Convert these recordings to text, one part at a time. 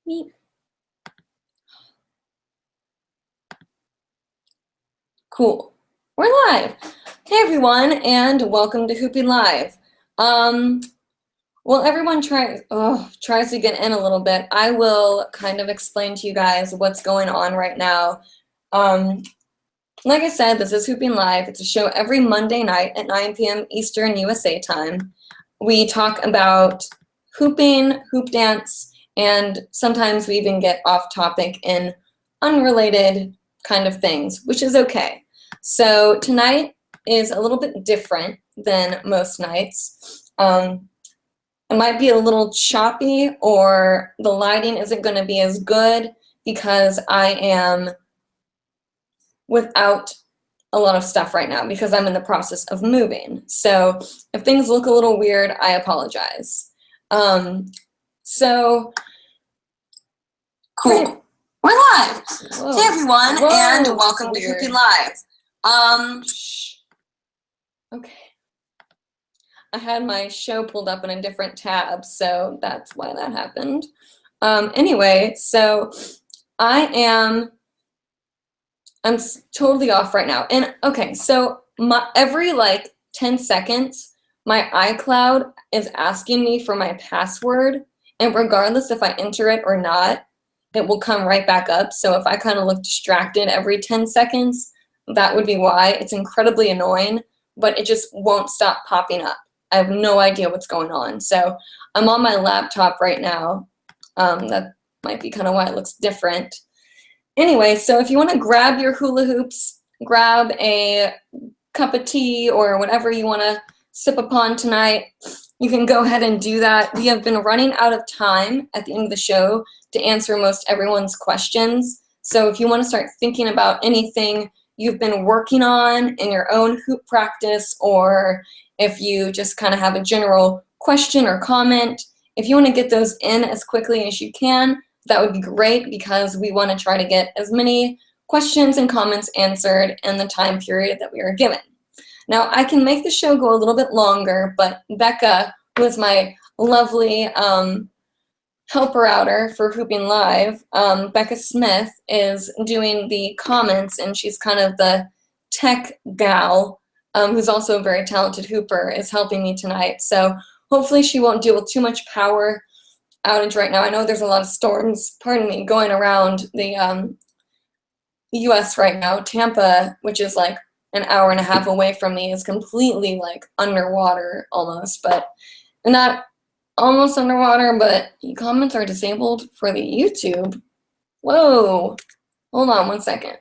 Me. Cool. We're live. Hey everyone, and welcome to hoopingLIVE. Well, everyone tries to get in a little bit. I will kind of explain to you guys what's going on right now. Like I said, this is hoopingLIVE. It's a show every Monday night at 9 p.m. Eastern USA time. We talk about hooping, hoop dance, and sometimes we even get off topic in unrelated kind of things, which is okay. So tonight is a little bit different than most nights. It might be a little choppy, or the lighting isn't going to be as good because I am without a lot of stuff right now because I'm in the process of moving. So if things look a little weird, I apologize. So cool. We're live. Whoa. Hey everyone, and welcome to hoopingLIVE. Okay. I had my show pulled up in a different tab, so that's why that happened. Anyway, so I'm totally off right now. And okay, so every like 10 seconds, my iCloud is asking me for my password, and regardless if I enter it or not, it will come right back up. So if I kind of look distracted every 10 seconds, that would be why. It's incredibly annoying, but it just won't stop popping up. I have no idea what's going on. So I'm on my laptop right now. That might be kind of why it looks different. Anyway, so if you want to grab your hula hoops, grab a cup of tea or whatever you want to sip upon tonight, you can go ahead and do that. We have been running out of time at the end of the show to answer most everyone's questions. So if you want to start thinking about anything you've been working on in your own hoop practice, or if you just kind of have a general question or comment, if you want to get those in as quickly as you can, that would be great because we want to try to get as many questions and comments answered in the time period that we are given. Now, I can make the show go a little bit longer, but Becca, who is my lovely helper-outer for hoopingLIVE, Becca Smith, is doing the comments, and she's kind of the tech gal, who's also a very talented hooper, is helping me tonight. So hopefully she won't deal with too much power outage right now. I know there's a lot of storms, going around the US right now. Tampa, which is like an hour and a half away from me, is completely like underwater almost, but not almost underwater, but comments are disabled for the YouTube. Whoa, hold on one second.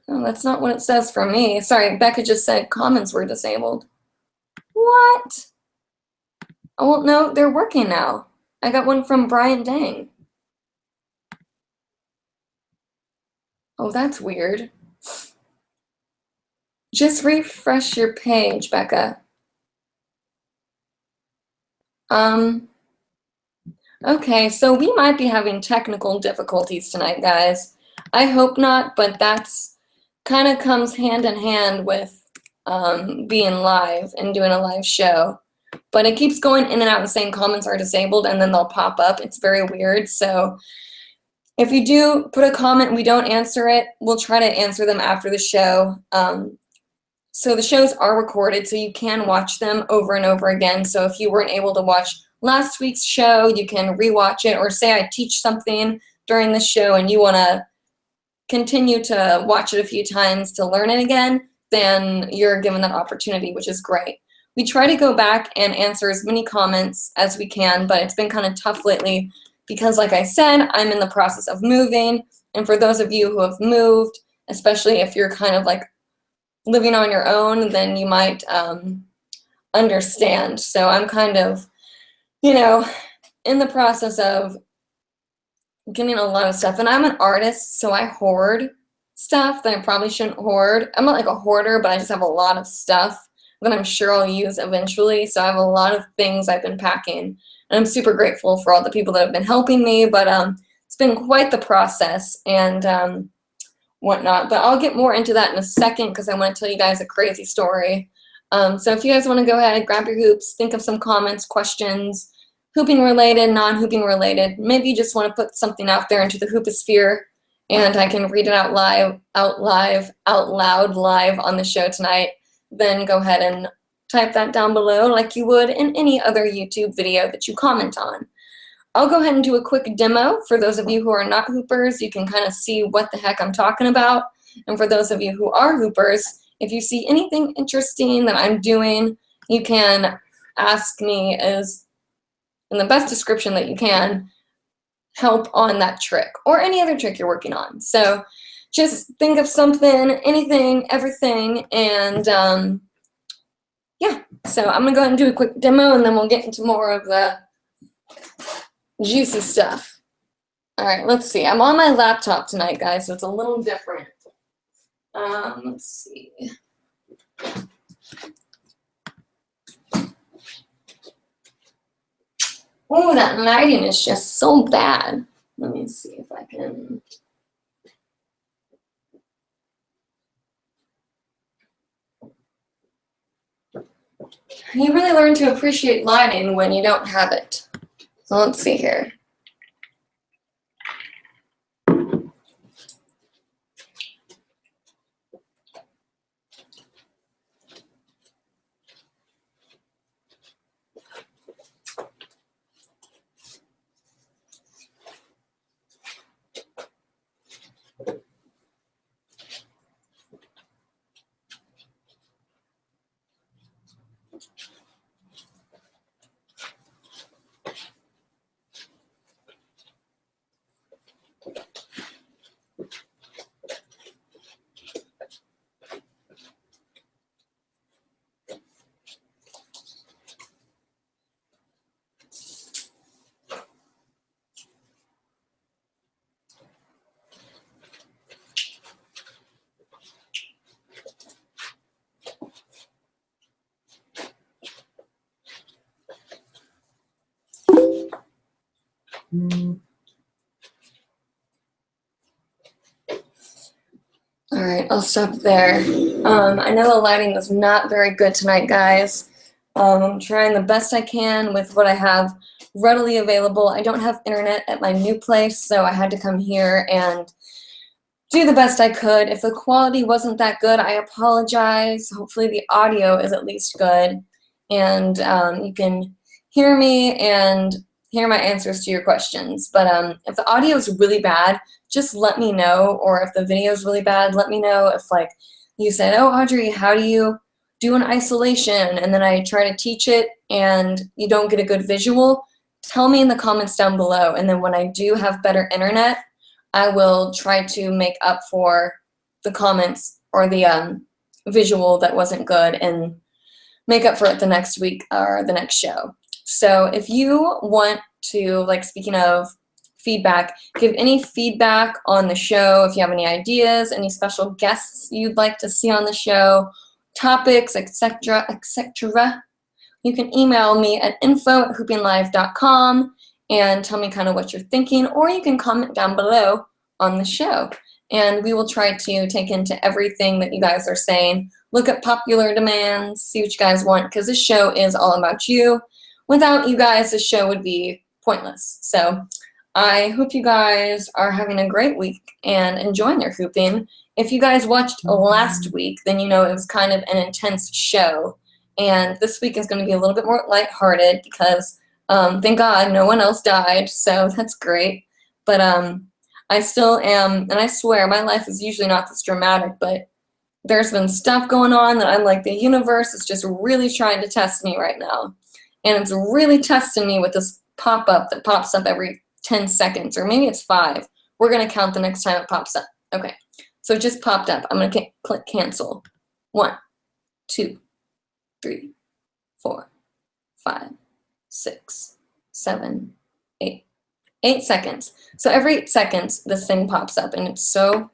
Oh, that's not what it says for me. Sorry, Becca just said comments were disabled. What? Oh, well, no, they're working now. I got one from Brian Dang. Oh, that's weird. Just refresh your page, Becca. Okay, so we might be having technical difficulties tonight, guys. I hope not, but that's kind of comes hand in hand with being live and doing a live show. But it keeps going in and out and saying comments are disabled, and then they'll pop up. It's very weird. So if you do put a comment and we don't answer it, we'll try to answer them after the show. So the shows are recorded, so you can watch them over and over again. So if you weren't able to watch last week's show, you can rewatch it, or say I teach something during the show and you want to continue to watch it a few times to learn it again, then you're given that opportunity, which is great. We try to go back and answer as many comments as we can, but it's been kind of tough lately because, like I said, I'm in the process of moving. And for those of you who have moved, especially if you're kind of like living on your own, then you might understand. So I'm kind of, in the process of getting a lot of stuff. And I'm an artist, so I hoard stuff that I probably shouldn't hoard. I'm not like a hoarder, but I just have a lot of stuff that I'm sure I'll use eventually. So I have a lot of things I've been packing. And I'm super grateful for all the people that have been helping me, but it's been quite the process and whatnot. But I'll get more into that in a second because I want to tell you guys a crazy story. So if you guys want to go ahead, grab your hoops, think of some comments, questions, hooping related, non-hooping related. Maybe you just want to put something out there into the hooposphere, and I can read it out loud live on the show tonight. Then go ahead and type that down below like you would in any other YouTube video that you comment on. I'll go ahead and do a quick demo. For those of you who are not hoopers, you can kind of see what the heck I'm talking about. And for those of you who are hoopers, if you see anything interesting that I'm doing, you can ask me as in the best description that you can, help on that trick or any other trick you're working on. So just think of something, anything, everything, and yeah. So I'm gonna go ahead and do a quick demo, and then we'll get into more of the juicy stuff. All right, let's see. I'm on my laptop tonight, guys, so it's a little different. Let's see. Oh, that lighting is just so bad. Let me see if I can. You really learn to appreciate lighting when you don't have it. So let's see here. All right, I'll stop there. I know the lighting is not very good tonight, guys. I'm trying the best I can with what I have readily available. I don't have internet at my new place, so I had to come here and do the best I could. If the quality wasn't that good, I apologize. Hopefully the audio is at least good, and you can hear me and hear my answers to your questions. But if the audio is really bad, just let me know. Or if the video is really bad, let me know. If like you said, oh, Audrey, how do you do an isolation? And then I try to teach it and you don't get a good visual, tell me in the comments down below. And then when I do have better internet, I will try to make up for the comments or the visual that wasn't good and make up for it the next week or the next show. So if you want to, like, speaking of feedback, give any feedback on the show, if you have any ideas, any special guests you'd like to see on the show, topics, etc., etc., you can email me at info@hoopinglive.com and tell me kind of what you're thinking, or you can comment down below on the show. And we will try to take into everything that you guys are saying, look at popular demands, see what you guys want, because this show is all about you. Without you guys, this show would be pointless. So I hope you guys are having a great week and enjoying your hooping. If you guys watched last week, then you know it was kind of an intense show. And this week is going to be a little bit more lighthearted because, thank God, no one else died, so that's great. But I still am, and I swear, my life is usually not this dramatic, but there's been stuff going on that I'm like, the universe is just really trying to test me right now. And it's really testing me with this pop-up that pops up every 10 seconds, or maybe it's 5. We're going to count the next time it pops up. Okay, so it just popped up. I'm going to click cancel. 1, 2, 3, 4, 5, 6, 7, 8. 8 seconds. So every 8 seconds, this thing pops up, and it's so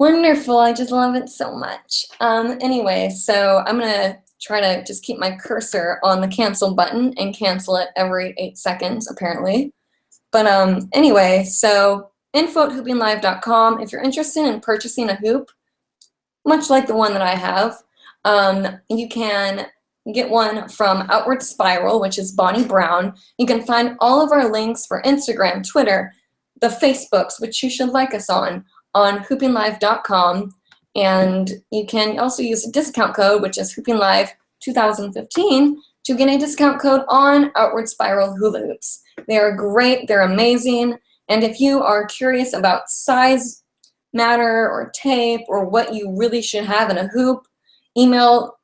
wonderful. I just love it so much. Anyway, so I'm going to try to just keep my cursor on the cancel button and cancel it every 8 seconds, apparently. But anyway, so info@hoopinglive.com. If you're interested in purchasing a hoop, much like the one that I have, you can get one from Outward Spiral, which is Bonnie Brown. You can find all of our links for Instagram, Twitter, the Facebooks, which you should like us on hoopinglive.com. And you can also use a discount code, which is hoopinglive 2015, to get a discount code on Outward Spiral hula hoops. They are great, they're amazing, and if you are curious about size matter or tape or what you really should have in a hoop, email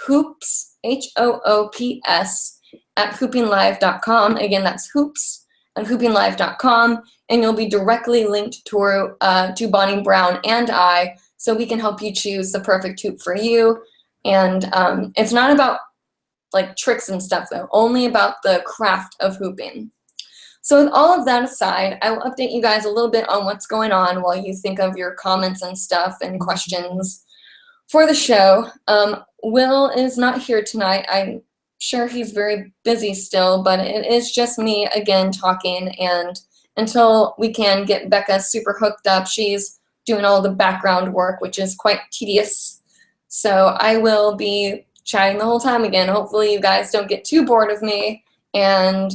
hoops, H-O-O-P-S, at hoopinglive.com. Again, that's hoops at hoopinglive.com, and you'll be directly linked to Bonnie Brown and I, so we can help you choose the perfect hoop for you. And it's not about like tricks and stuff though, only about the craft of hooping. So with all of that aside, I will update you guys a little bit on what's going on while you think of your comments and stuff and questions for the show. Will is not here tonight. I'm sure he's very busy still, but it is just me again talking, and until we can get Becca super hooked up, she's doing all the background work, which is quite tedious. So I will be chatting the whole time again. Hopefully you guys don't get too bored of me, and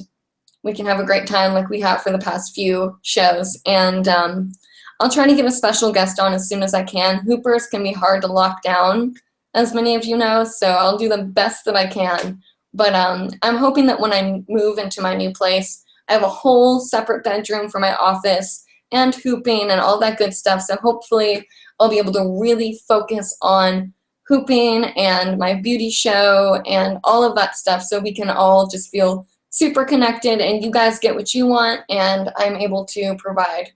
we can have a great time like we have for the past few shows. And I'll try to get a special guest on as soon as I can. Hoopers can be hard to lock down, as many of you know, so I'll do the best that I can. But I'm hoping that when I move into my new place, I have a whole separate bedroom for my office and hooping and all that good stuff. So hopefully I'll be able to really focus on hooping and my beauty show and all of that stuff, so we can all just feel super connected and you guys get what you want, and I'm able to provide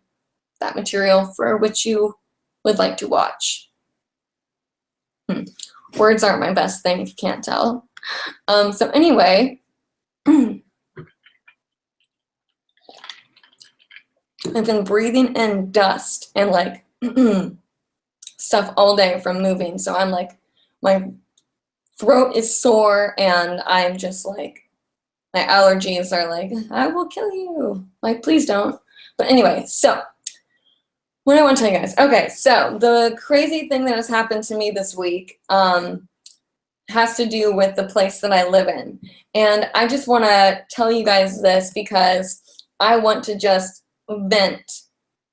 that material for which you would like to watch. Words aren't my best thing if you can't tell. So anyway, I've been breathing in dust and like stuff all day from moving, so I'm like, my throat is sore and I'm just like, my allergies are like, I will kill you. Like, please don't. But anyway, so what I want to tell you guys. Okay, so the crazy thing that has happened to me this week has to do with the place that I live in. And I just want to tell you guys this because I want to just vent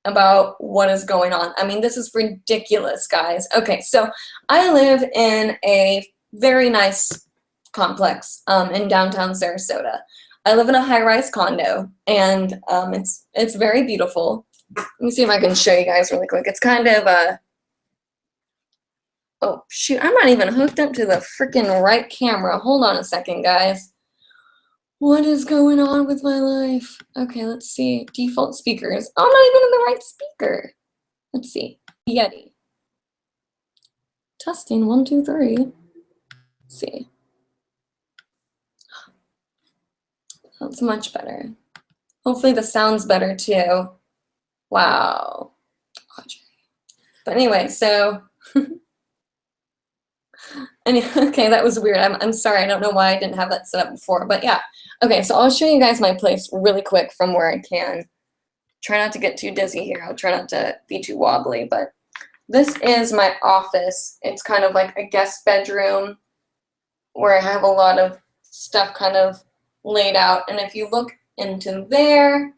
about what is going on. I mean, this is ridiculous, guys. Okay, so I live in a very nice complex in downtown Sarasota. I live in a high-rise condo, and it's very beautiful. Let me see if I can show you guys really quick. It's kind of a, oh shoot, I'm not even hooked up to the freaking right camera. Hold on a second, guys. What is going on with my life? Okay, let's see. Default speakers. Oh, I'm not even in the right speaker. Let's see. Yeti. Testing, 1, 2, 3. Let's see. That's much better. Hopefully the sound's better too. Wow. But anyway, so okay, that was weird. I'm sorry. I don't know why I didn't have that set up before, but yeah. Okay, so I'll show you guys my place really quick from where I can. Try not to get too dizzy here. I'll try not to be too wobbly, but this is my office. It's kind of like a guest bedroom where I have a lot of stuff kind of laid out. And if you look into there,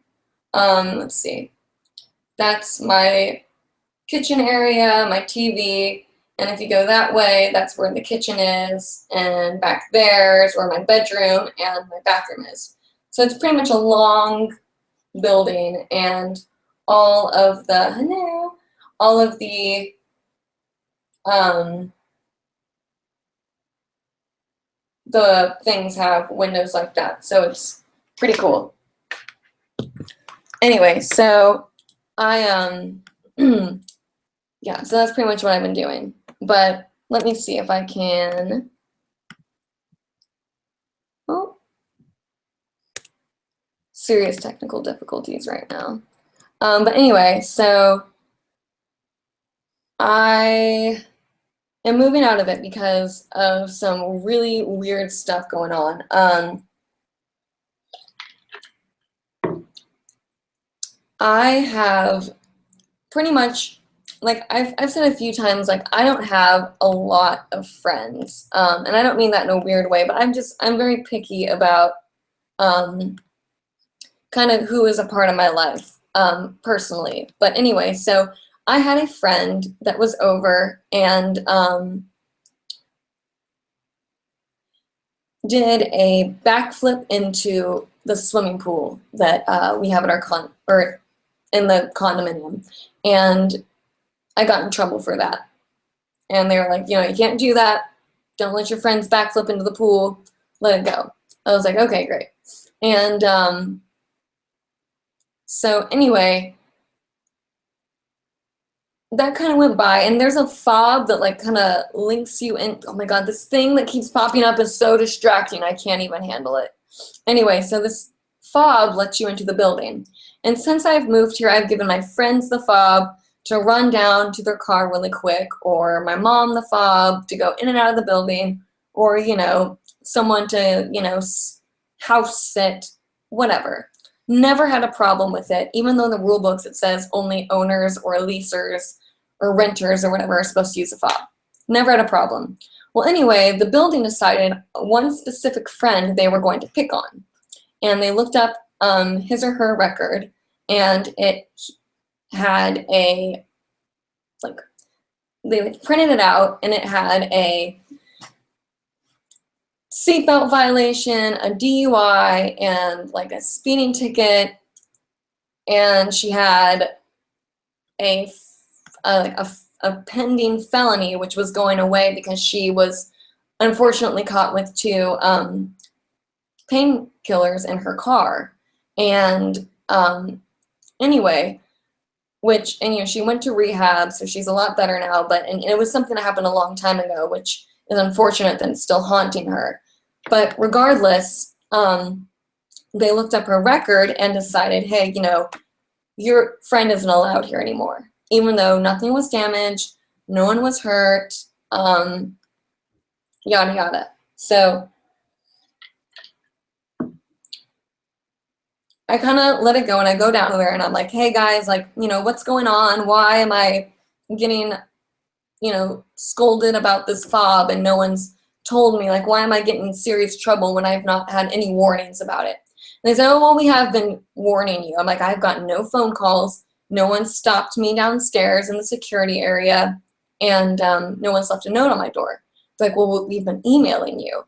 let's see, that's my kitchen area, my TV, and if you go that way, that's where the kitchen is, and back there is where my bedroom and my bathroom is. So it's pretty much a long building, and all of the things have windows like that, so it's pretty cool. Anyway, so I yeah, so that's pretty much what I've been doing. But let me see if I can. Oh, serious technical difficulties right now. But anyway, so I am moving out of it because of some really weird stuff going on. I have pretty much like I've said a few times, like I don't have a lot of friends, and I don't mean that in a weird way, but I'm very picky about kind of who is a part of my life personally. But anyway, so I had a friend that was over and did a backflip into the swimming pool that we have at our in the condominium, and I got in trouble for that. And they were like, you know, you can't do that. Don't let your friends backflip into the pool. Let it go. I was like, okay, great. And so anyway, that kind of went by, and there's a fob that like kind of links you in. Oh my God, this thing that keeps popping up is so distracting. I can't even handle it. Anyway, so this fob lets you into the building. And since I've moved here, I've given my friends the fob to run down to their car really quick, or my mom the fob to go in and out of the building, or, you know, someone to, you know, house sit, whatever. Never had a problem with it, even though in the rule books it says only owners or leasers or renters or whatever are supposed to use a fob. Never had a problem. Well, anyway, the building decided one specific friend they were going to pick on. And they looked up his or her record, and it had a, like, they printed it out, and it had a seatbelt violation, a DUI, and like a speeding ticket, and she had a pending felony, which was going away because she was unfortunately caught with 2 painkillers in her car. And anyway, and you know, she went to rehab, so she's a lot better now, and it was something that happened a long time ago, which is unfortunate that it's still haunting her. But regardless, they looked up her record and decided, hey, you know, your friend isn't allowed here anymore, even though nothing was damaged, no one was hurt, yada yada. So I kind of let it go, and I go down there and I'm like, hey guys, like, you know, what's going on? Why am I getting, you know, scolded about this fob and no one's told me? Like, why am I getting in serious trouble when I've not had any warnings about it? And they said, oh, well, we have been warning you. I'm like, I've gotten no phone calls. No one stopped me downstairs in the security area, and no one's left a note on my door. It's like, well, we've been emailing you.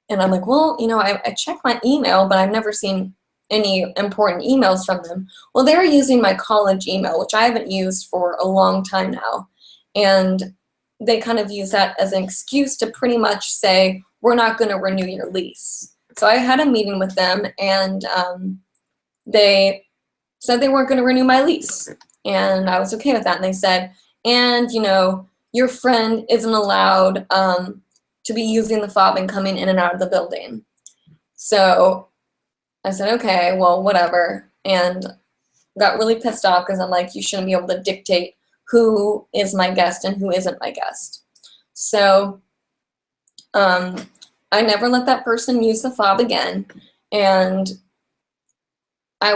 And I'm like, well, you know, I checked my email, but I've never seen any important emails from them. Well, they're using my college email, which I haven't used for a long time now. And they kind of use that as an excuse to pretty much say, we're not going to renew your lease. So I had a meeting with them, and they said they weren't going to renew my lease. And I was okay with that. And they said, and, you know, your friend isn't allowed to be using the fob and coming in and out of the building. So I said, okay, well, whatever, and got really pissed off because I'm like, you shouldn't be able to dictate who is my guest and who isn't my guest. So I never let that person use the fob again, and I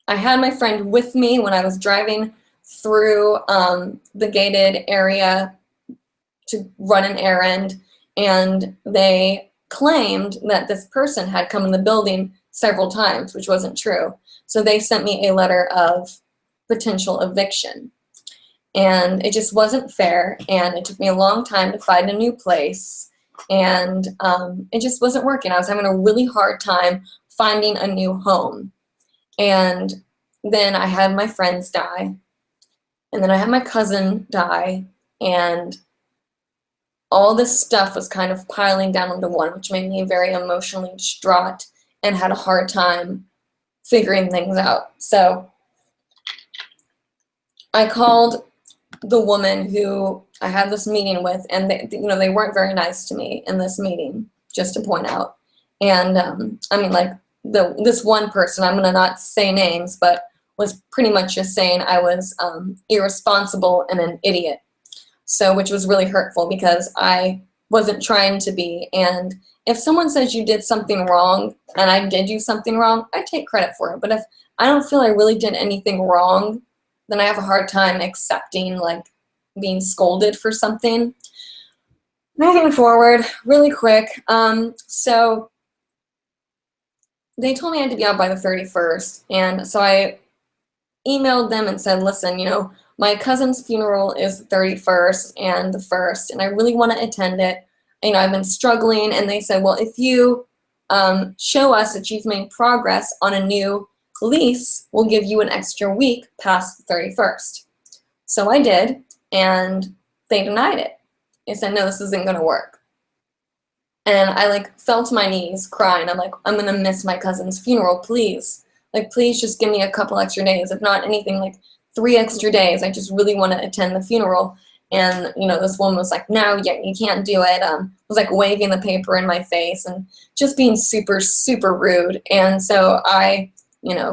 had my friend with me when I was driving through the gated area to run an errand, and they claimed that this person had come in the building several times, which wasn't true. So they sent me a letter of potential eviction. And it just wasn't fair, and it took me a long time to find a new place, and it just wasn't working. I was having a really hard time finding a new home. And then I had my friends die, and then I had my cousin die, and all this stuff was kind of piling down into one, which made me very emotionally distraught and had a hard time figuring things out. So I called the woman who I had this meeting with, and they weren't very nice to me in this meeting, just to point out. And I mean, like, this one person, I'm gonna not say names, but was pretty much just saying I was irresponsible and an idiot. So, which was really hurtful because I wasn't trying to be. And if someone says you did something wrong and I did do something wrong, I take credit for it. But if I don't feel I really did anything wrong, then I have a hard time accepting like being scolded for something. Moving forward really quick. So they told me I had to be out by the 31st. And so I emailed them and said, listen, my cousin's funeral is the 31st and the 1st, and I really want to attend it. I've been struggling. And they said, well, if you show us that you've made progress on a new lease, we'll give you an extra week past the 31st. So I did, and they denied it. They said, no, this isn't going to work. And I like fell to my knees crying. I'm like, I'm going to miss my cousin's funeral, please. Like, please just give me a couple extra days. If not anything, like 3 extra days. I just really want to attend the funeral. And, this woman was like, no, yeah, you can't do it. Was like waving the paper in my face and just being super, super rude. And so I,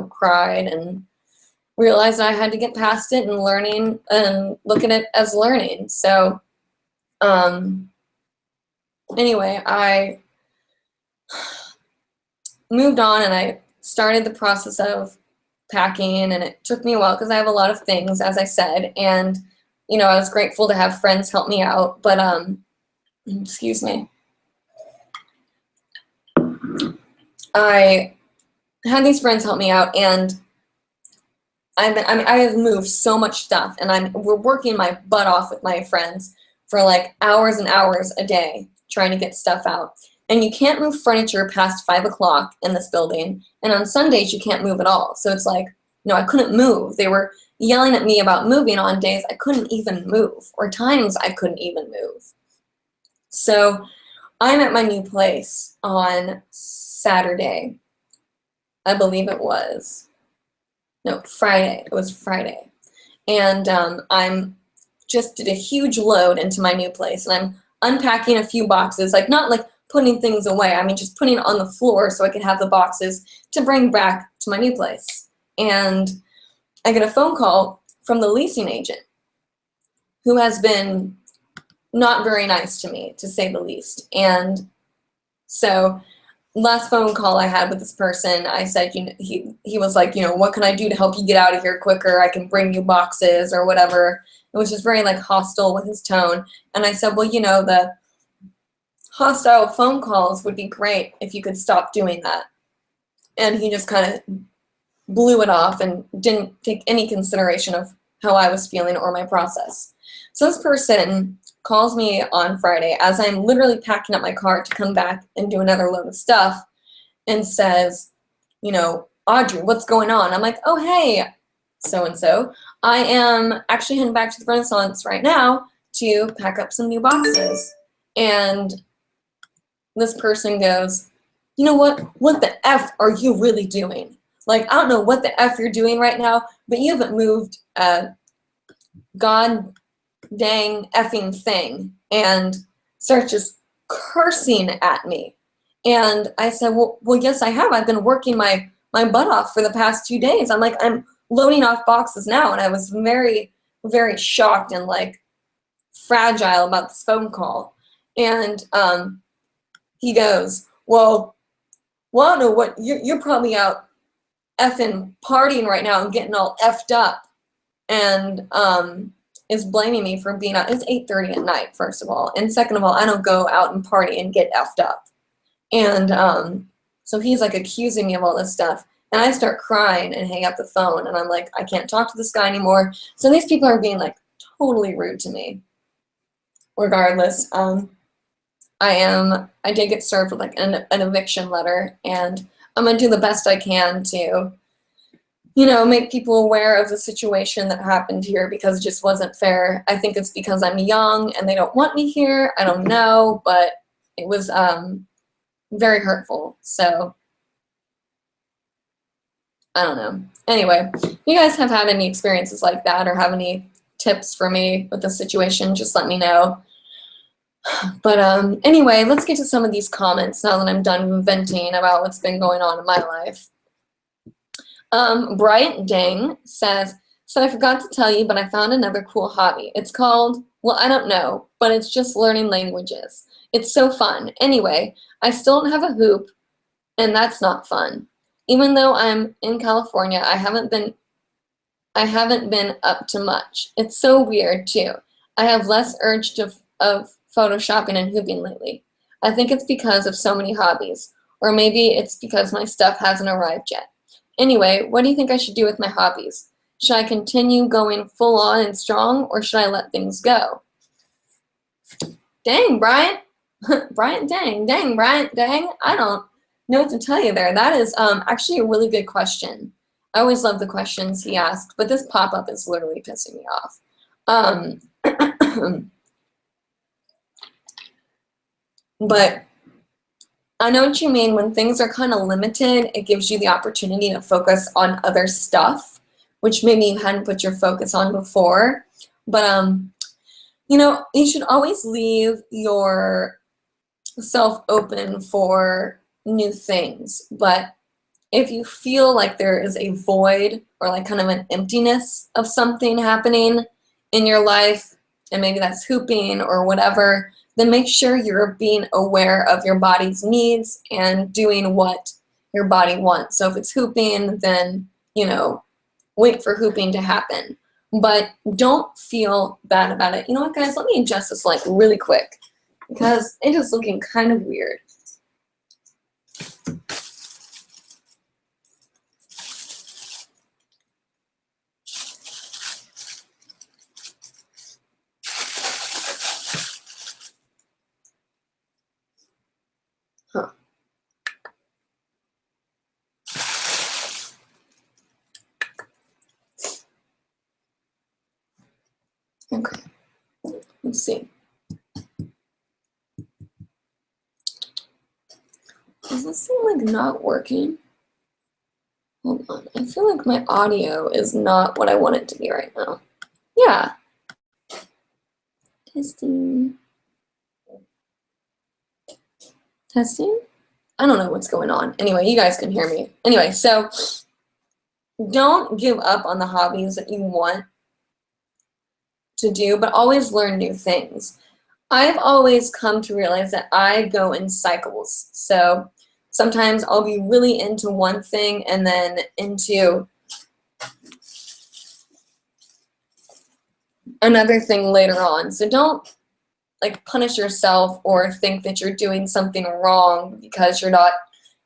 cried and realized I had to get past it and learning and look at it as learning. So, anyway, I moved on and I started the process of packing, and it took me a while because I have a lot of things, as I said, and I was grateful to have friends help me out, but excuse me. I had these friends help me out, and I have moved so much stuff, and we're working my butt off with my friends for like hours and hours a day trying to get stuff out. And you can't move furniture past 5 o'clock in this building, and on Sundays you can't move at all. So it's like, I couldn't move. They were yelling at me about moving on days I couldn't even move, or times I couldn't even move. So I'm at my new place on Saturday. I believe it was. No, Friday. It was Friday. And I'm just did a huge load into my new place, and I'm unpacking a few boxes, like not like putting things away. I mean, just putting it on the floor so I could have the boxes to bring back to my new place. And I get a phone call from the leasing agent, who has been not very nice to me, to say the least. And so last phone call I had with this person, I said, he was like, what can I do to help you get out of here quicker? I can bring you boxes or whatever. It was just very like hostile with his tone. And I said, well, the hostile phone calls would be great if you could stop doing that. And he just kind of blew it off and didn't take any consideration of how I was feeling or my process. So this person calls me on Friday as I'm literally packing up my car to come back and do another load of stuff, and says, Audrey, what's going on? I'm like, oh, hey, so-and-so. I am actually heading back to the Renaissance right now to pack up some new boxes. And this person goes, you know what? What the F are you really doing? Like, I don't know what the F you're doing right now, but you haven't moved a god dang effing thing. And starts just cursing at me. And I said, well, yes, I have. I've been working my butt off for the past 2 days. I'm like, I'm loading off boxes now. And I was very, very shocked and like fragile about this phone call. And he goes, well, I don't know what, you're probably out effing partying right now and getting all effed up, and is blaming me for being out. It's 8:30 at night, first of all, and second of all, I don't go out and party and get effed up. And so he's like accusing me of all this stuff, and I start crying and hang up the phone, and I'm like, I can't talk to this guy anymore. So these people are being like totally rude to me. Regardless, I did get served with like an eviction letter, and I'm gonna do the best I can to, make people aware of the situation that happened here, because it just wasn't fair. I think it's because I'm young and they don't want me here. I don't know, but it was very hurtful. So I don't know. Anyway, if you guys have had any experiences like that or have any tips for me with the situation, just let me know. But anyway, let's get to some of these comments now that I'm done venting about what's been going on in my life. Bryant Dang says, so I forgot to tell you, but I found another cool hobby. It's called, well, I don't know, but it's just learning languages. It's so fun. Anyway, I still don't have a hoop, and that's not fun. Even though I'm in California, I haven't been I haven't been up to much. It's so weird too. I have less urge of photoshopping and hooping lately. I think it's because of so many hobbies. Or maybe it's because my stuff hasn't arrived yet. Anyway, what do you think I should do with my hobbies? Should I continue going full on and strong, or should I let things go? Dang, Brian. Brian, dang, Brian, dang. I don't know what to tell you there. That is actually a really good question. I always love the questions he asked, but this pop-up is literally pissing me off. But I know what you mean. When things are kind of limited, it gives you the opportunity to focus on other stuff, which maybe you hadn't put your focus on before. But you know, you should always leave yourself open for new things. But if you feel like there is a void or like kind of an emptiness of something happening in your life, and maybe that's hooping or whatever, then make sure you're being aware of your body's needs and doing what your body wants. So if it's hooping, then, you know, wait for hooping to happen. But don't feel bad about it. You know what, guys? Let me adjust this light really quick because it is looking kind of weird. Huh. Okay. Let's see. Does this seem like not working? Hold on. I feel like my audio is not what I want it to be right now. Yeah. Testing. Testing? I don't know what's going on. Anyway, you guys can hear me. Anyway, so don't give up on the hobbies that you want to do, but always learn new things. I've always come to realize that I go in cycles. So sometimes I'll be really into one thing and then into another thing later on. So don't like punish yourself or think that you're doing something wrong because you're not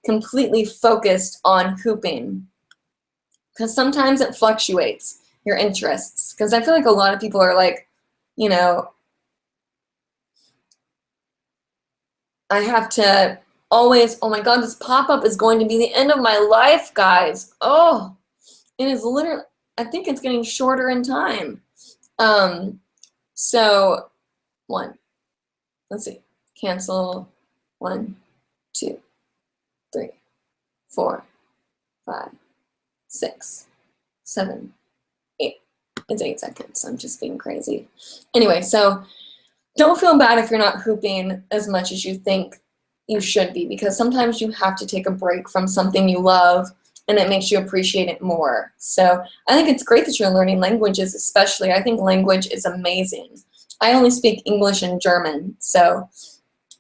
completely focused on hooping. Because sometimes it fluctuates your interests. Because I feel like a lot of people are like, you know, I have to always, oh my God, this pop-up is going to be the end of my life, guys. Oh, it is literally, I think it's getting shorter in time. So, let's see, cancel, 1, 2, 3, 4, 5, 6, 7, 8. It's 8 seconds. I'm just being crazy. Anyway, so don't feel bad if you're not hooping as much as you think you should be, because sometimes you have to take a break from something you love and it makes you appreciate it more. So I think it's great that you're learning languages, especially. I think language is amazing. I only speak English and German, so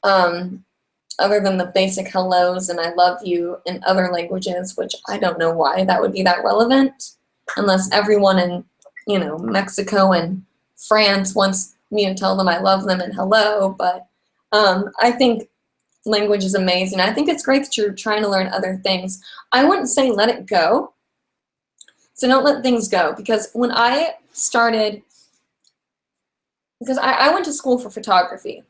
other than the basic hellos and I love you in other languages, which I don't know why that would be that relevant, unless everyone in, you know, Mexico and France wants me to tell them I love them and hello. But I think language is amazing. I think it's great that you're trying to learn other things. I wouldn't say let it go. So don't let things go, because when I started, because I went to school for photography,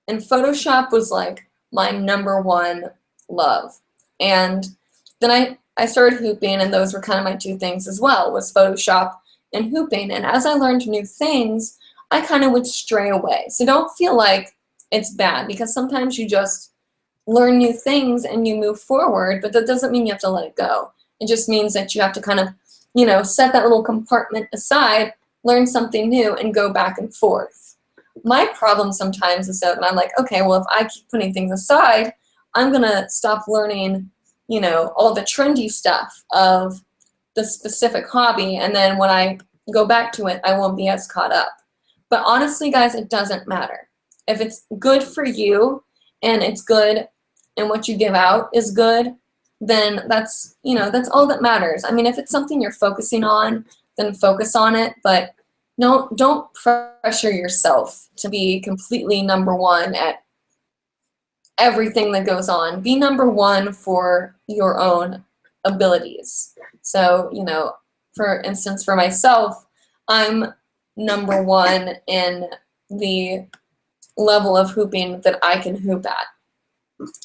and Photoshop was like my #1 love. And then I started hooping, and those were kind of my two things as well, was Photoshop and hooping. And as I learned new things, I kind of would stray away. So don't feel like it's bad, because sometimes you just learn new things and you move forward, but that doesn't mean you have to let it go. It just means that you have to kind of, you know, set that little compartment aside, learn something new, and go back and forth. My problem sometimes is that I'm like, okay, well, if I keep putting things aside, I'm going to stop learning, you know, all the trendy stuff of the specific hobby, and then when I go back to it, I won't be as caught up. But honestly, guys, it doesn't matter. If it's good for you and it's good and what you give out is good, then that's, you know, that's all that matters. I mean, if it's something you're focusing on, then focus on it. But don't pressure yourself to be completely number one at everything that goes on. Be number one for your own abilities. So, you know, for instance, for myself, I'm number one in the level of hooping that I can hoop at.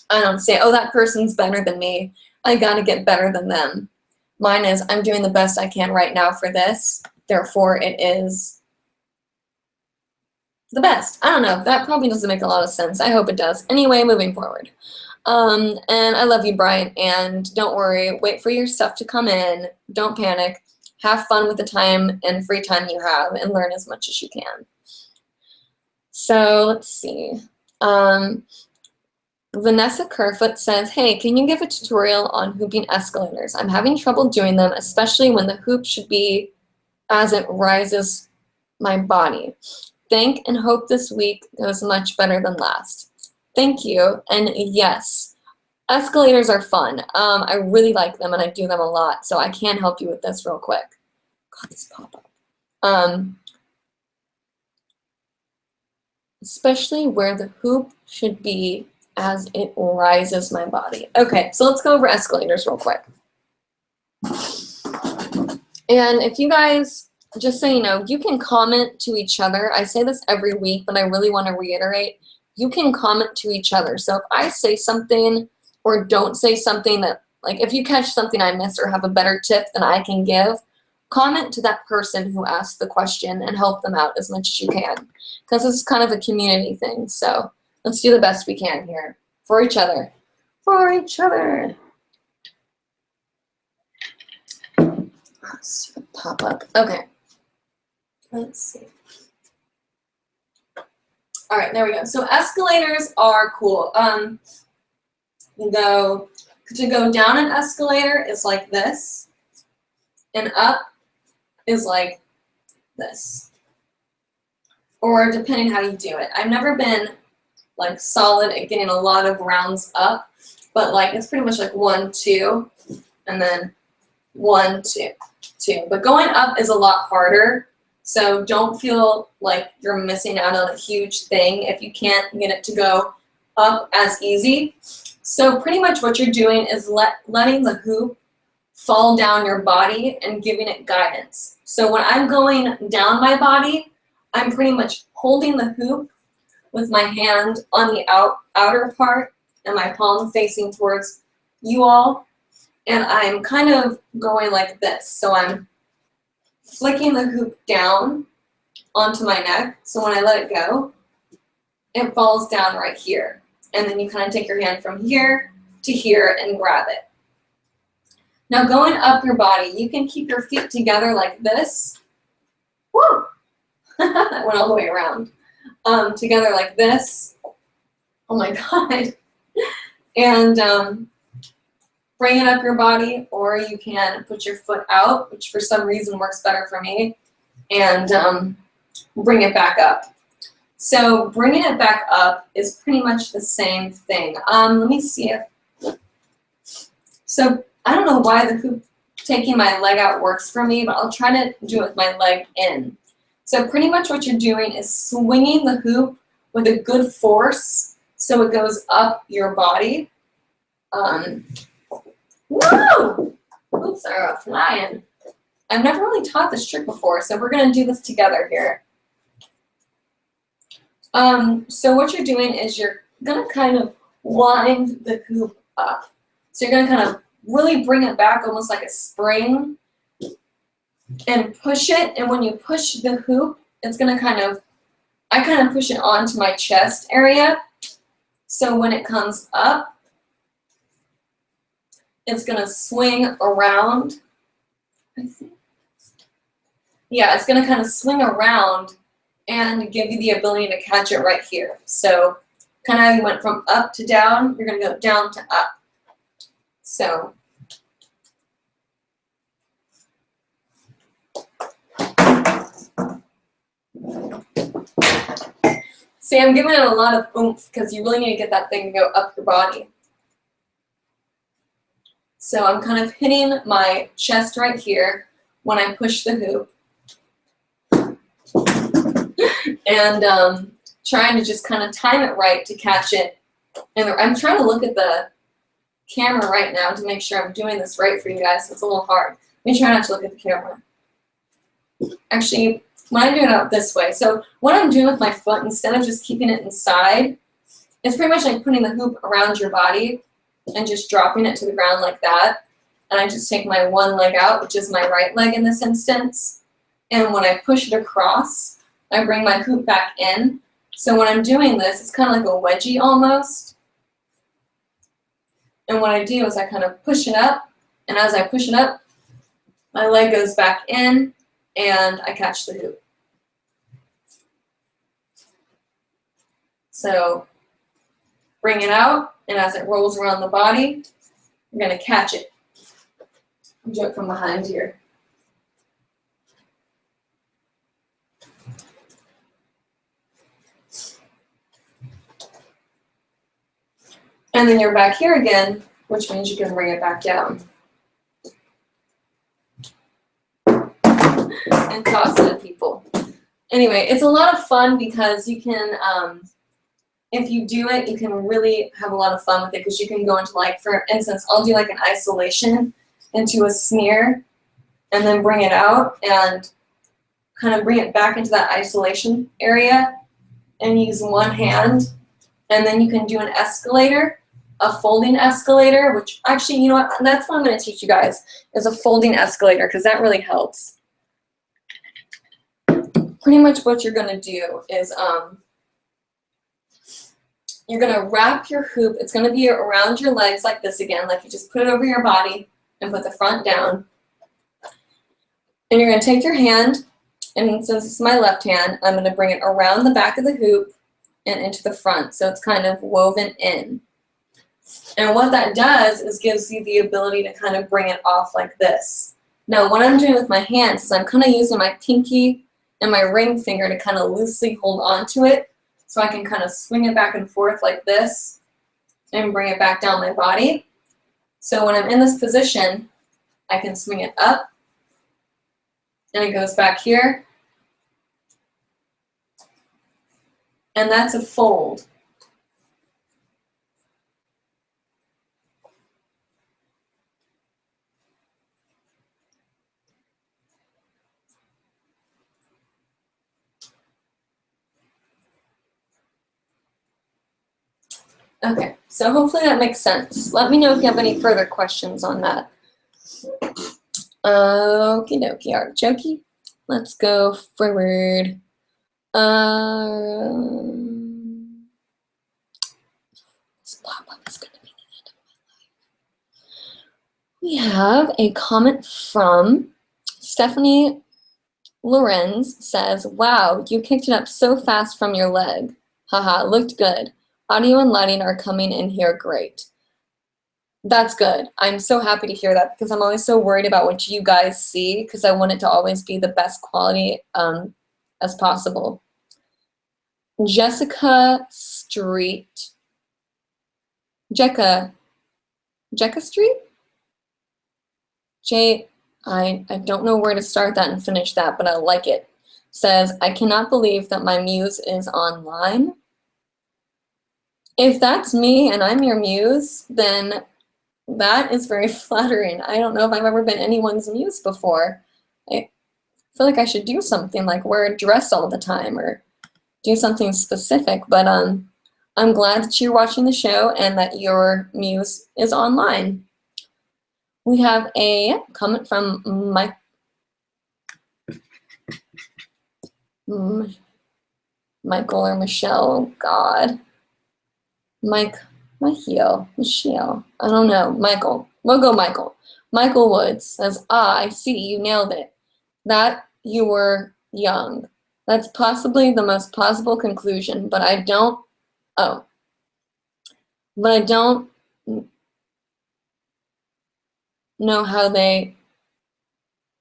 I don't say, oh, that person's better than me, I gotta get better than them. Mine is, I'm doing the best I can right now for this, therefore it is the best. I don't know, that probably doesn't make a lot of sense. I hope it does. Anyway, moving forward. And I love you, Brian, and don't worry, wait for your stuff to come in, don't panic, have fun with the time and free time you have, and learn as much as you can. So let's see. Vanessa Kerfoot says, hey, can you give a tutorial on hooping escalators? I'm having trouble doing them, especially when the hoop should be as it rises my body. Thank and hope this week goes much better than last. Thank you. And yes, escalators are fun. I really like them and I do them a lot, so I can help you with this real quick. God, this pop-up. Especially where the hoop should be as it rises my body. Okay, so let's go over escalators real quick. And if you guys, just so you know, you can comment to each other. I say this every week, but I really want to reiterate, you can comment to each other. So if I say something or don't say something that, like if you catch something I missed or have a better tip than I can give, comment to that person who asked the question and help them out as much as you can. Because this is kind of a community thing, so let's do the best we can here for each other. For each other. Let's pop up. Okay. Let's see. All right, there we go. So escalators are cool. To go down an escalator is like this, and up is like this. Or depending how you do it. I've never been like solid at getting a lot of rounds up, but like it's pretty much like 1, 2, and then 1, 2, 2. But going up is a lot harder, so don't feel like you're missing out on a huge thing if you can't get it to go up as easy. So pretty much what you're doing is letting the hoop fall down your body and giving it guidance. So when I'm going down my body, I'm pretty much holding the hoop with my hand on the outer part and my palm facing towards you all. And I'm kind of going like this. So I'm flicking the hoop down onto my neck. So when I let it go, it falls down right here. And then you kind of take your hand from here to here and grab it. Now going up your body, you can keep your feet together like this. Woo! That went all the way around. Together like this. Oh my God. And bring it up your body, or you can put your foot out, which for some reason works better for me, and bring it back up. So bringing it back up is pretty much the same thing. Let me see if, so I don't know why the hoop taking my leg out works for me, but I'll try to do it with my leg in. So pretty much what you're doing is swinging the hoop with a good force so it goes up your body. Woo! Oops, they're flying. I've never really taught this trick before, so we're going to do this together here. So what you're doing is you're going to kind of wind the hoop up. So you're going to kind of really bring it back almost like a spring and push it. And when you push the hoop, it's going to kind of, I kind of push it onto my chest area. So when it comes up, it's going to swing around. I think. Yeah, it's going to kind of swing around and give you the ability to catch it right here. So kind of how you went from up to down, you're going to go down to up. So see, I'm giving it a lot of oomph because you really need to get that thing to go up your body. So I'm kind of hitting my chest right here, when I push the hoop. And trying to just kind of time it right to catch it. And I'm trying to look at the camera right now to make sure I'm doing this right for you guys. It's a little hard. Let me try not to look at the camera. Actually, when I do it out this way, so what I'm doing with my foot, instead of just keeping it inside, it's pretty much like putting the hoop around your body and just dropping it to the ground like that. And I just take my one leg out, which is my right leg in this instance. And when I push it across, I bring my hoop back in. So when I'm doing this, it's kind of like a wedgie almost. And what I do is I kind of push it up. And as I push it up, my leg goes back in and I catch the hoop. So bring it out, and as it rolls around the body, I'm going to catch it. I'll do it from behind here. And then you're back here again, which means you can bring it back down. And toss it at people. Anyway, it's a lot of fun because you can, if you do it, you can really have a lot of fun with it because you can go into, like, for instance, I'll do like an isolation into a smear and then bring it out and kind of bring it back into that isolation area and use one hand. And then you can do an escalator, a folding escalator, which actually, you know what, that's what I'm going to teach you guys, is a folding escalator because that really helps. Pretty much what you're going to do is you're going to wrap your hoop. It's going to be around your legs like this again, like you just put it over your body and put the front down. And you're going to take your hand, and since it's my left hand, I'm going to bring it around the back of the hoop and into the front, so it's kind of woven in. And what that does is gives you the ability to kind of bring it off like this. Now, what I'm doing with my hands is I'm kind of using my pinky and my ring finger to kind of loosely hold on to it, so I can kind of swing it back and forth like this and bring it back down my body. So when I'm in this position, I can swing it up and it goes back here. And that's a fold. Okay, so hopefully that makes sense. Let me know if you have any further questions on that. Okie dokie, artichoke. Let's go forward. This pop-up is going to be the end of my life. We have a comment from Stephanie Lorenz says, wow, you kicked it up so fast from your leg. Haha, looked good. Audio and lighting are coming in here great. That's good. I'm so happy to hear that because I'm always so worried about what you guys see because I want it to always be the best quality as possible. Jessica Street. Jecca Street? I don't know where to start that and finish that, but I like it. Says, I cannot believe that my muse is online. If that's me and I'm your muse, then that is very flattering. I don't know if I've ever been anyone's muse before. I feel like I should do something like wear a dress all the time or do something specific, but I'm glad that you're watching the show and that your muse is online. We have a comment from Michael or Michelle, God. Michelle, I don't know, Michael. We'll go Michael. Michael Woods says, I see, you nailed it. That you were young. That's possibly the most plausible conclusion, but I don't know how they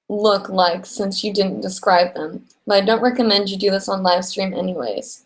look like since you didn't describe them. But I don't recommend you do this on live stream anyways.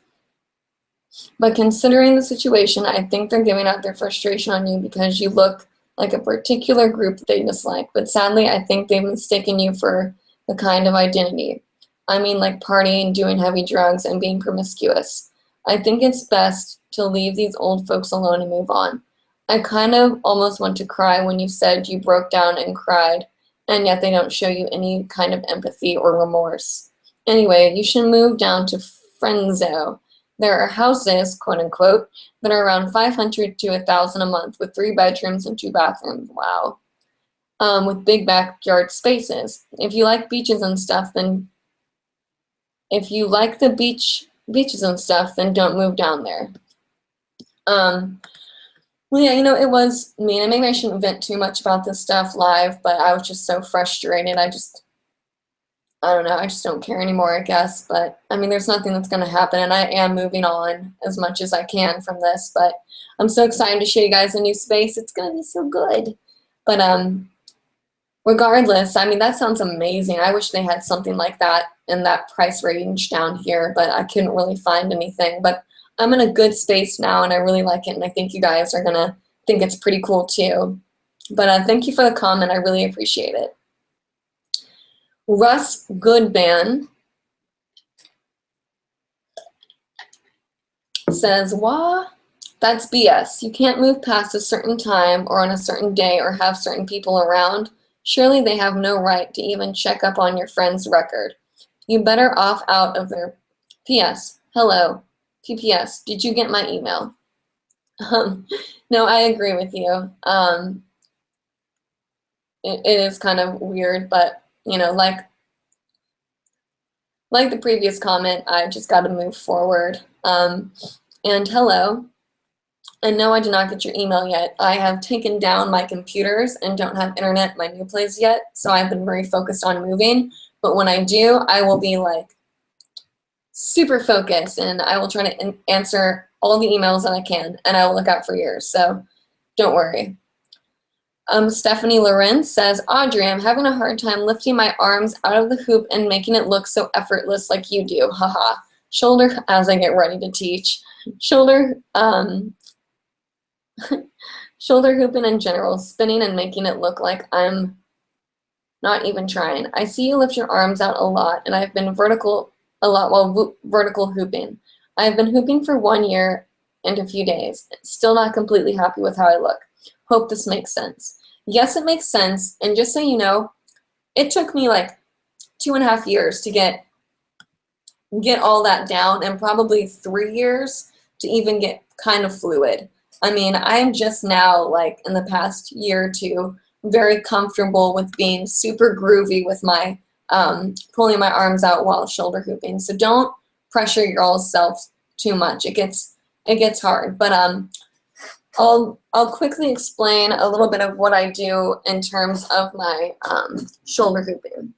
But considering the situation, I think they're giving out their frustration on you because you look like a particular group they dislike. But sadly, I think they've mistaken you for the kind of identity. I mean, like partying, doing heavy drugs, and being promiscuous. I think it's best to leave these old folks alone and move on. I kind of almost want to cry when you said you broke down and cried, and yet they don't show you any kind of empathy or remorse. Anyway, you should move down to Frenzo. There are houses, quote unquote, that are around 500 to 1,000 a month with 3 bedrooms and 2 bathrooms. Wow. With big backyard spaces. If you like beaches and stuff, then if you like the beaches and stuff, then don't move down there. Well, yeah, you know, it was mean, and maybe I shouldn't vent too much about this stuff live, but I was just so frustrated. I don't know, I just don't care anymore, I guess. But I mean, there's nothing that's going to happen, and I am moving on as much as I can from this. But I'm so excited to show you guys a new space. It's going to be so good. But regardless, I mean, that sounds amazing. I wish they had something like that in that price range down here, but I couldn't really find anything. But I'm in a good space now, and I really like it, and I think you guys are going to think it's pretty cool too. But thank you for the comment. I really appreciate it. Russ Goodman says, "Wah, that's BS. You can't move past a certain time or on a certain day or have certain people around. Surely they have no right to even check up on your friend's record. You better off out of their PS. Hello. PPS. Did you get my email?" No, I agree with you. It is kind of weird, but you know, like the previous comment, I just got to move forward. And hello. And no, I did not get your email yet. I have taken down my computers and don't have internet at my new place yet, so I've been very focused on moving. But when I do, I will be like super focused, and I will try to answer all the emails that I can, and I will look out for yours, so don't worry. Stephanie Lorenz says, "Audrey, I'm having a hard time lifting my arms out of the hoop and making it look so effortless like you do. Haha. Shoulder," as I get ready to teach. Shoulder hooping in general, spinning and making it look like I'm not even trying. I see you lift your arms out a lot, and I've been vertical a lot while vertical hooping. I've been hooping for 1 year and a few days. Still not completely happy with how I look. Hope this makes sense." Yes, it makes sense. And just so you know, it took me like 2.5 years to get all that down, and probably 3 years to even get kind of fluid. I mean, I'm just now, like in the past year or two, very comfortable with being super groovy with my pulling my arms out while shoulder hooping. So don't pressure yourself too much. It gets hard. But I'll quickly explain a little bit of what I do in terms of my shoulder hooping.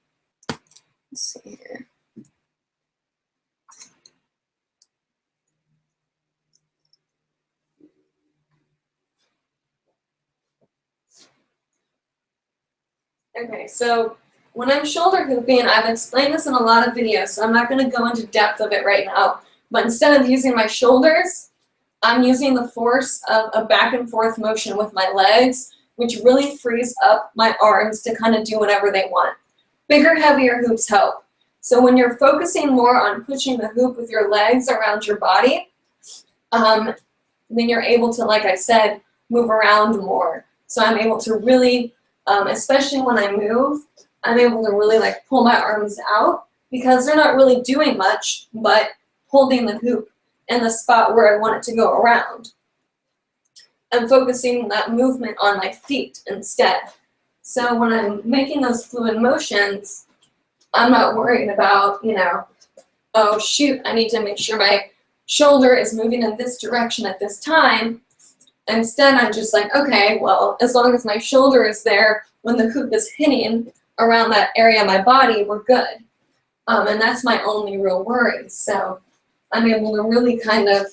Let's see here. Okay, so when I'm shoulder hooping, I've explained this in a lot of videos, so I'm not going to go into depth of it right now. But instead of using my shoulders, I'm using the force of a back and forth motion with my legs, which really frees up my arms to kind of do whatever they want. Bigger, heavier hoops help. So when you're focusing more on pushing the hoop with your legs around your body, then you're able to, like I said, move around more. So I'm able to really, especially when I move, I'm able to really like pull my arms out because they're not really doing much but holding the hoop in the spot where I want it to go around. I'm focusing that movement on my feet instead. So when I'm making those fluid motions, I'm not worried about, you know, oh shoot, I need to make sure my shoulder is moving in this direction at this time. Instead, I'm just like, okay, well, as long as my shoulder is there when the hoop is hitting around that area of my body, we're good. And that's my only real worry. So I'm able to really kind of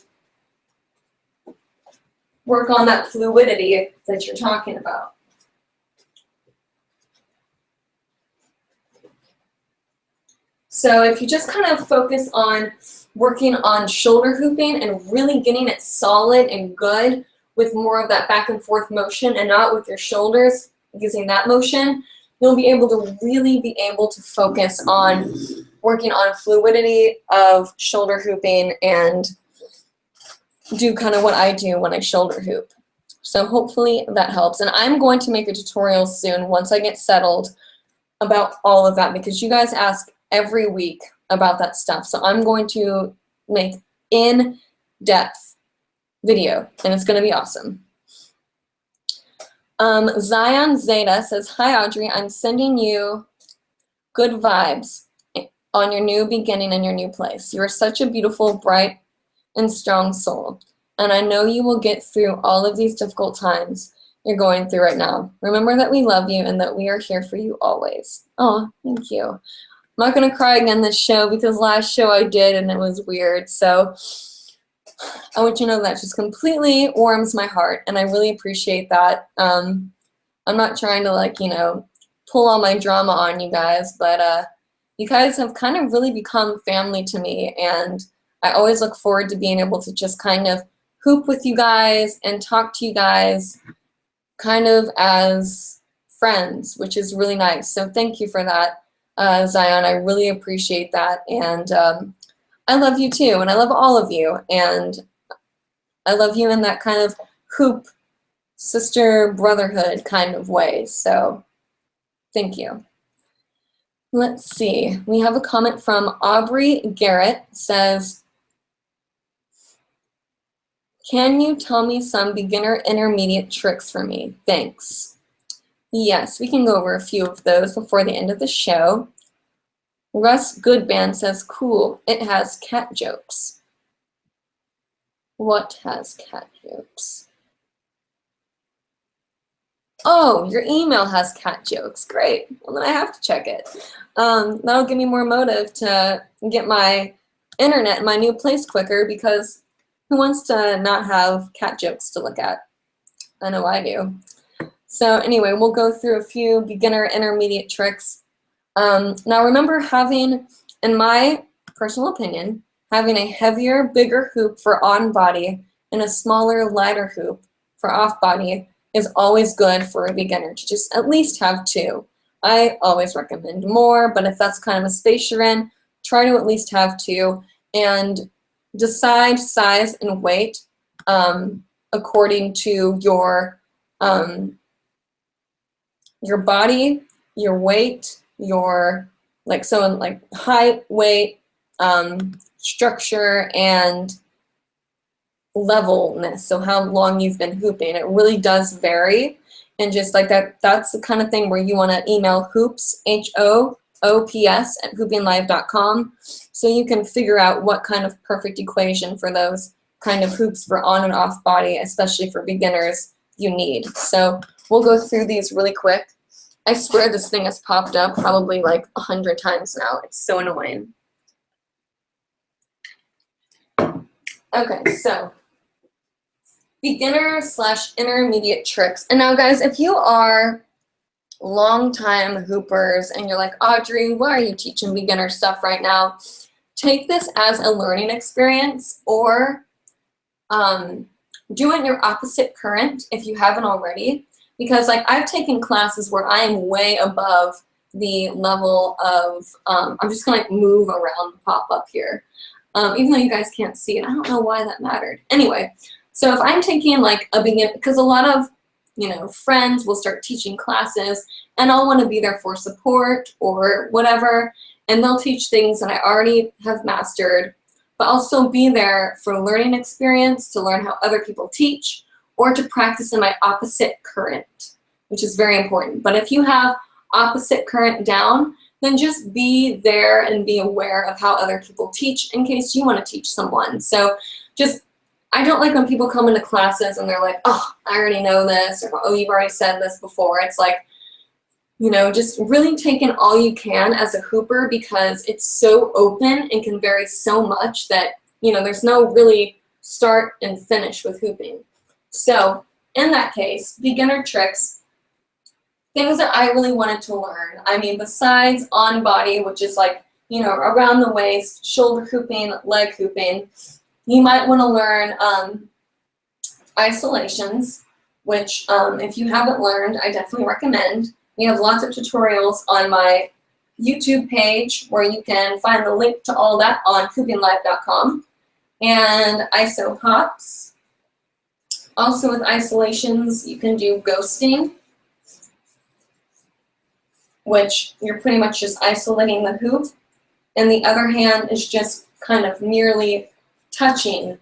work on that fluidity that you're talking about. So if you just kind of focus on working on shoulder hooping and really getting it solid and good with more of that back and forth motion and not with your shoulders using that motion, you'll be able to really be able to focus on working on fluidity of shoulder hooping and do kind of what I do when I shoulder hoop. So hopefully that helps. And I'm going to make a tutorial soon once I get settled about all of that, because you guys ask every week about that stuff. So I'm going to make in-depth video, and it's going to be awesome. Zion Zeta says, hi Audrey, I'm sending you good vibes on your new beginning and your new place. You are such a beautiful, bright, and strong soul, and I know you will get through all of these difficult times you're going through right now. Remember that we love you and that we are here for you always. Oh, thank you. I'm not going to cry again this show because last show I did and it was weird, so I want you to know that just completely warms my heart, and I really appreciate that. I'm not trying to, like, you know, pull all my drama on you guys, but you guys have kind of really become family to me, and I always look forward to being able to just kind of hoop with you guys and talk to you guys kind of as friends, which is really nice. So thank you for that, Zion. I really appreciate that, and I love you too, and I love all of you, and I love you in that kind of hoop sister brotherhood kind of way. So thank you. Let's see. We have a comment from Aubrey Garrett. Says, can you tell me some beginner intermediate tricks for me? Thanks. Yes, we can go over a few of those before the end of the show. Russ Goodband says, cool, it has cat jokes. What has cat jokes? Oh, your email has cat jokes. Great. Well, then I have to check it. That'll give me more motive to get my internet in my new place quicker, because who wants to not have cat jokes to look at? I know I do. So anyway, we'll go through a few beginner intermediate tricks. Now remember, having, in my personal opinion, having a heavier, bigger hoop for on body and a smaller, lighter hoop for off body is always good for a beginner to just at least have two. I always recommend more, but if that's kind of a space you're in, try to at least have two, and decide size and weight according to your body, your weight, your, like, so in like height, weight, structure, and levelness, so how long you've been hooping. It really does vary, and just like that's the kind of thing where you want to email hoops, HOOPS at hoopinglive.com, so you can figure out what kind of perfect equation for those kind of hoops for on and off body, especially for beginners, you need. So we'll go through these really quick. I swear this thing has popped up probably like 100 times now. It's so annoying. Okay, so beginner / intermediate tricks. And now guys, if you are long-time hoopers and you're like, Audrey, why are you teaching beginner stuff right now? Take this as a learning experience, or do it in your opposite current if you haven't already. Because like I've taken classes where I am way above the level of, I'm just gonna like move around the pop-up here. Even though you guys can't see it, I don't know why that mattered. Anyway, so if I'm taking like a beginner, because a lot of, you know, friends will start teaching classes and I'll want to be there for support or whatever, and they'll teach things that I already have mastered, but I'll still be there for learning experience, to learn how other people teach, or to practice in my opposite current, which is very important. But if you have opposite current down, then just be there and be aware of how other people teach in case you want to teach someone. So just, I don't like when people come into classes and they're like, oh, I already know this, or oh, you've already said this before. It's like, you know, just really take in all you can as a hooper, because it's so open and can vary so much that, you know, there's no really start and finish with hooping. So in that case, beginner tricks, things that I really wanted to learn. I mean, besides on body, which is like, you know, around the waist, shoulder hooping, leg hooping, you might want to learn isolations, which if you haven't learned, I definitely recommend. We have lots of tutorials on my YouTube page where you can find the link to all that on hoopingLIVE.com. And ISO hops. Also with isolations, you can do ghosting, which you're pretty much just isolating the hoop, and the other hand is just kind of merely touching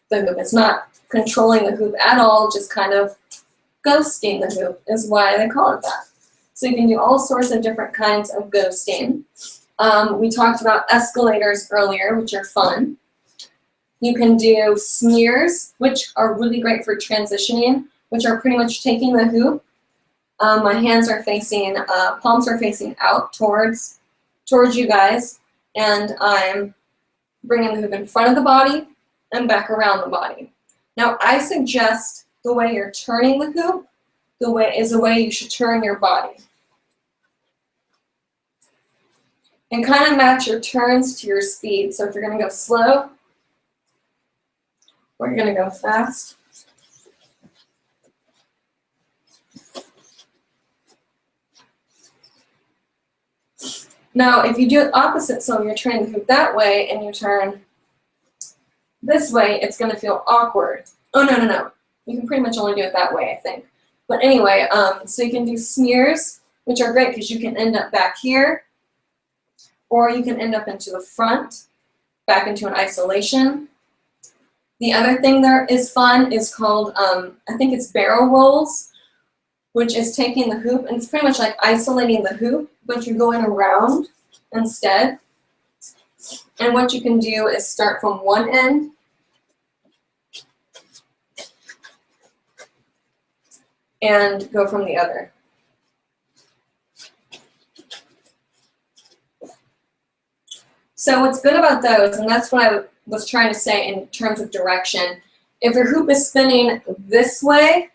the hoop. It's not controlling the hoop at all, just kind of ghosting the hoop is why they call it that. So you can do all sorts of different kinds of ghosting. We talked about escalators earlier, which are fun. You can do smears, which are really great for transitioning, which are pretty much taking the hoop. My hands are facing, palms are facing out towards you guys, and I'm bringing the hoop in front of the body and back around the body. Now, I suggest the way you're turning the hoop is the way you should turn your body. And kind of match your turns to your speed. So if you're going to go slow, or you're going to go fast. Now, if you do it opposite, so you're turning the hoop that way and you turn this way, it's going to feel awkward. Oh, no, no, no. You can pretty much only do it that way, I think. But anyway, so you can do smears, which are great because you can end up back here, or you can end up into the front, back into an isolation. The other thing there is fun is called, I think it's barrel rolls, which is taking the hoop, and it's pretty much like isolating the hoop, but you're going around instead. And what you can do is start from one end and go from the other. So what's good about those, and that's what I was trying to say in terms of direction, if your hoop is spinning this way,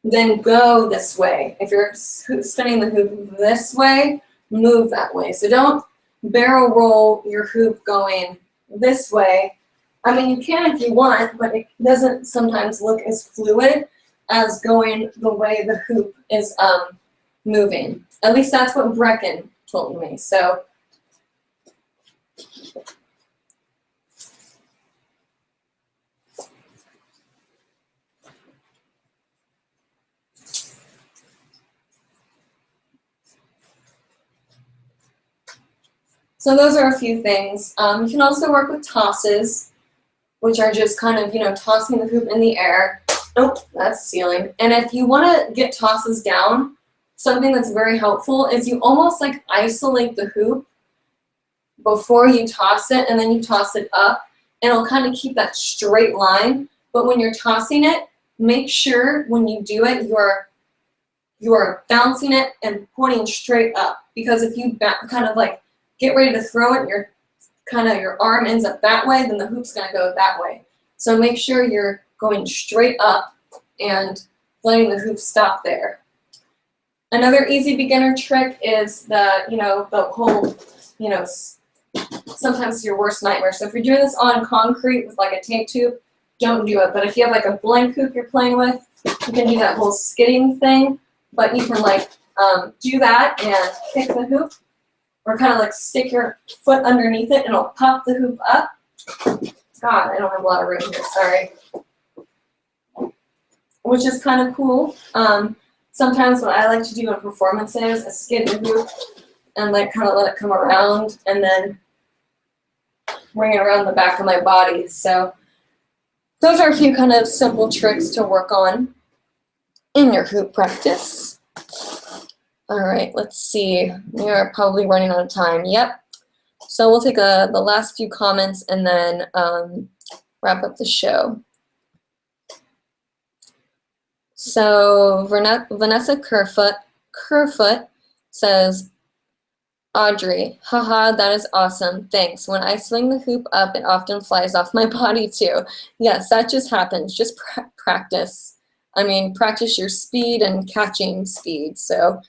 then go this way. If you're spinning the hoop this way, move that way. So don't barrel roll your hoop going this way. I mean, you can if you want, but it doesn't sometimes look as fluid as going the way the hoop is moving. At least that's what Brecken told me. So those are a few things. You can also work with tosses, which are just kind of, tossing the hoop in the air. Oh, that's ceiling. And if you want to get tosses down, something that's very helpful is you almost like isolate the hoop before you toss it, and then you toss it up, and it'll kind of keep that straight line. But when you're tossing it, make sure when you do it, you are bouncing it and pointing straight up. Because if you kind of like get ready to throw it, your arm ends up that way, then the hoop's going to go that way. So make sure you're going straight up and letting the hoop stop there. Another easy beginner trick is the whole, sometimes your worst nightmare. So if you're doing this on concrete with like a tape tube, don't do it. But if you have like a blank hoop you're playing with, you can do that whole skidding thing. But you can like do that and kick the hoop, or kind of like stick your foot underneath it and it'll pop the hoop up. God, I don't have a lot of room here, sorry. Which is kind of cool. Sometimes what I like to do in performances is skid the hoop and like kind of let it come around and then bring it around the back of my body. So those are a few kind of simple tricks to work on in your hoop practice. All right, let's see. We are probably running out of time. Yep. So we'll take the last few comments and then wrap up the show. So Vanessa Kerfoot says, Audrey, haha, that is awesome. Thanks. When I swing the hoop up, it often flies off my body too. Yes, that just happens. Just practice. I mean, practice your speed and catching speed. So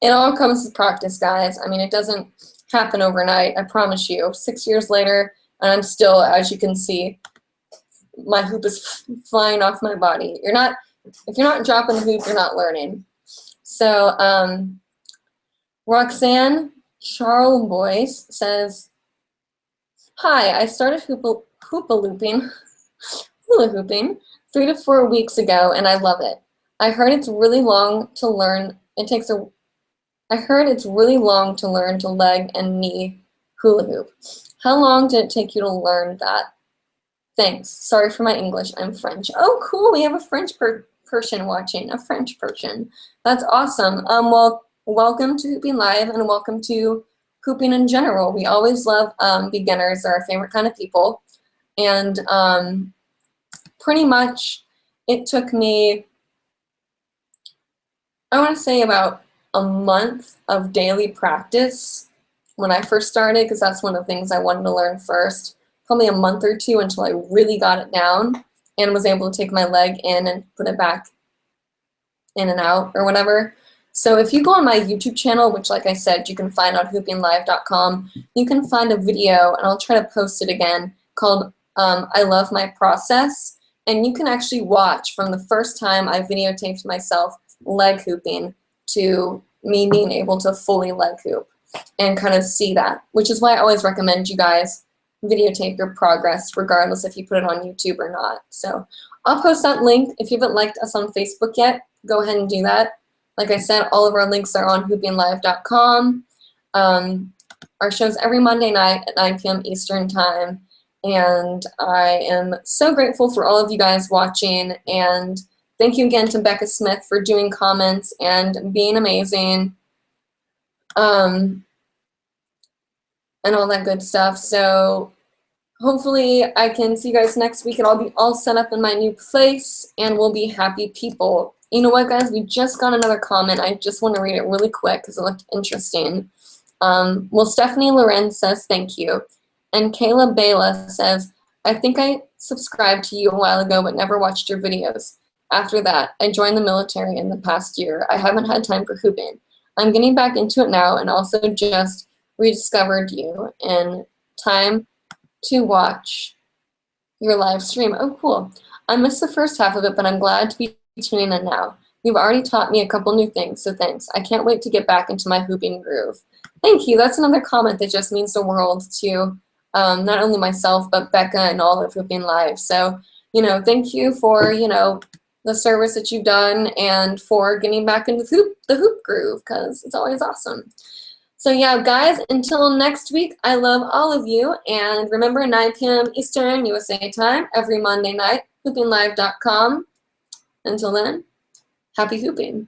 it all comes with practice, guys. I mean, it doesn't happen overnight, I promise you. 6 years later, and I'm still, as you can see, my hoop is flying off my body. If you're not dropping the hoop, you're not learning. So Roxanne Charlebois says, hi, I started hula hooping 3 to 4 weeks ago, and I love it. I heard it's really long to learn. I heard it's really long to learn to leg and knee hula hoop. How long did it take you to learn that? Thanks. Sorry for my English. I'm French. Oh, cool. We have a French person watching. A French person. That's awesome. Well, welcome to Hooping Live, and welcome to hooping in general. We always love beginners. They're our favorite kind of people. And pretty much it took me, I want to say, about a month of daily practice when I first started, because that's one of the things I wanted to learn first. Probably a month or two until I really got it down and was able to take my leg in and put it back in and out or whatever. So if you go on my YouTube channel, which like I said, you can find on hoopinglive.com, you can find a video, and I'll try to post it again, called I Love My Process. And you can actually watch from the first time I videotaped myself leg hooping to me being able to fully leg hoop and kind of see that, which is why I always recommend you guys videotape your progress regardless if you put it on YouTube or not. So I'll post that link. If you haven't liked us on Facebook yet, go ahead and do that. Like I said, all of our links are on hoopinglive.com. Our show's every Monday night at 9 p.m. Eastern Time. And I am so grateful for all of you guys watching. And thank you again to Becca Smith for doing comments and being amazing. And all that good stuff. So hopefully I can see you guys next week, and I'll be all set up in my new place, and we'll be happy people. You know what, guys? We just got another comment. I just want to read it really quick because it looked interesting. Well, Stephanie Lorenz says thank you. And Kayla Bayla says, I think I subscribed to you a while ago but never watched your videos. After that, I joined the military in the past year. I haven't had time for hooping. I'm getting back into it now, and also just rediscovered you, and time to watch your live stream. Oh, cool. I missed the first half of it, but I'm glad to be tuning in now. You've already taught me a couple new things, so thanks. I can't wait to get back into my hooping groove. Thank you. That's another comment that just means the world to not only myself, but Becca and all of Hooping Live. So, thank you for, the service that you've done and for getting back into the hoop groove, because it's always awesome. So yeah, guys, until next week, I love all of you. And remember, 9 p.m. Eastern USA time, every Monday night, hoopinglive.com. Until then, happy hooping.